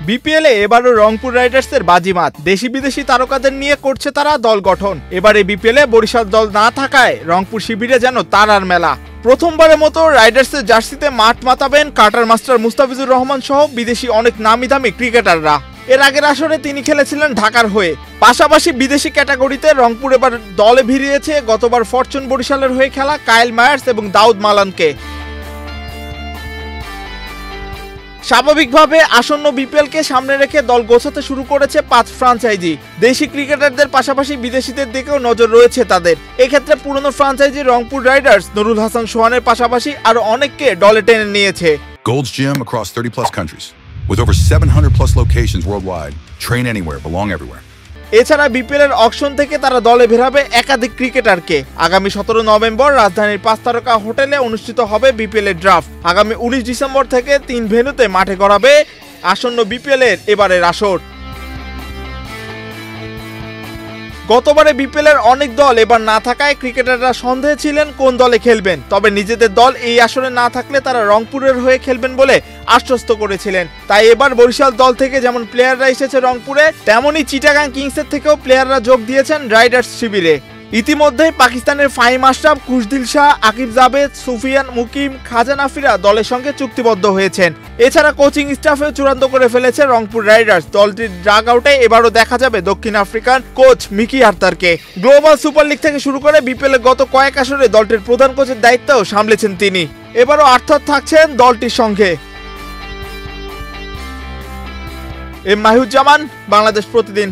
বিপিএলে এবারও রংপুর রাইডার্সের বাজিমাত। দেশি বিদেশি তারকাদের নিয়ে করছে তারা দল গঠন। এবারে বিপিএলে বরিশাল দল না থাকায় রংপুর শিবিরে যেন তারার মেলা। প্রথমবারের মতো রাইডার্সের জার্সিতে মাঠ মাতাবেন কাটার মাস্টার মুস্তাফিজুর রহমান সহ বিদেশি অনেক নামি দামি ক্রিকেটাররা। এর আগের আসরে তিনি খেলেছিলেন ঢাকার হয়ে। পাশাপাশি বিদেশি ক্যাটাগরিতে রংপুর এবার দলে ভিড়িয়েছে গতবার ফরচুন বরিশালের হয়ে খেলা কাইল মায়ার্স এবং দাউদ মালানকে। স্বাভাবিকভাবে আসন্ন বিপিএলকে সামনে রেখে দল গোছাতে শুরু করেছে 5 ফ্রাঞ্চাইজি। দেশি ক্রিকেটারদের পাশাপাশি বিদেশিদের দিকেও নজর রয়েছে তাদের। এক্ষেত্রে পুরনো ফ্রাঞ্চাইজি রংপুর রাইডার্স নুরুল হাসান সোহানের পাশাপাশি আরো অনেককে দলে টেনে নিয়েছে। Gold's Gym across 30+ countries with over 700+ locations worldwide. Train anywhere, belong everywhere. এছাড়া বিপিএল এর অকশন থেকে তারা দলে ভেরাবে একাধিক ক্রিকেটারকে। আগামী 17 নভেম্বর রাজধানীর 5 তারকা হোটেলে অনুষ্ঠিত হবে বিপিএল এর ড্রাফট। আগামী 19 ডিসেম্বর থেকে 3 ভেন্যুতে মাঠে গড়াবে আসন্ন বিপিএল এর এবারের আসর। গতবারে বিপিএল এর অনেক দল এবার না থাকায় ক্রিকেটাররা সন্দেহে ছিলেন কোন দলে খেলবেন। তবে নিজেদের দল এই আসরে না থাকলে তারা রংপুরের হয়ে খেলবেন বলে আশ্বস্ত করেছিলেন। তাই এবার বরিশাল দল থেকে যেমন প্লেয়াররা এসেছে রংপুরে, তেমনই চিটাগাং কিংসের থেকেও প্লেয়াররা যোগ দিয়েছেন রাইডার্স শিবিরে। ইতিমধ্যেই পাকিস্তানের ফাহিম আশরাফ, খুশদিল শাহ, আকিব জাভেদ, সুফিয়ান মুকিম, খাজা নাফিরা দলের সঙ্গে চুক্তিবদ্ধ হয়েছেন। এছাড়া কোচিং স্টাফেও চূড়ান্ত করে ফেলেছে রংপুর রাইডার্স। দলটির ড্রাগ আউটে এবারও দেখা যাবে দক্ষিণ আফ্রিকান কোচ মিকি আর্থারকে। গ্লোবাল সুপার লিগ থেকে শুরু করে বিপিএল এর গত কয়েক আসরে দলটির প্রধান কোচের দায়িত্বও সামলেছেন তিনি। এবারও আর্থার থাকছেন দলটির সঙ্গে। এম মাহিউজ্জামান, বাংলাদেশ প্রতিদিন।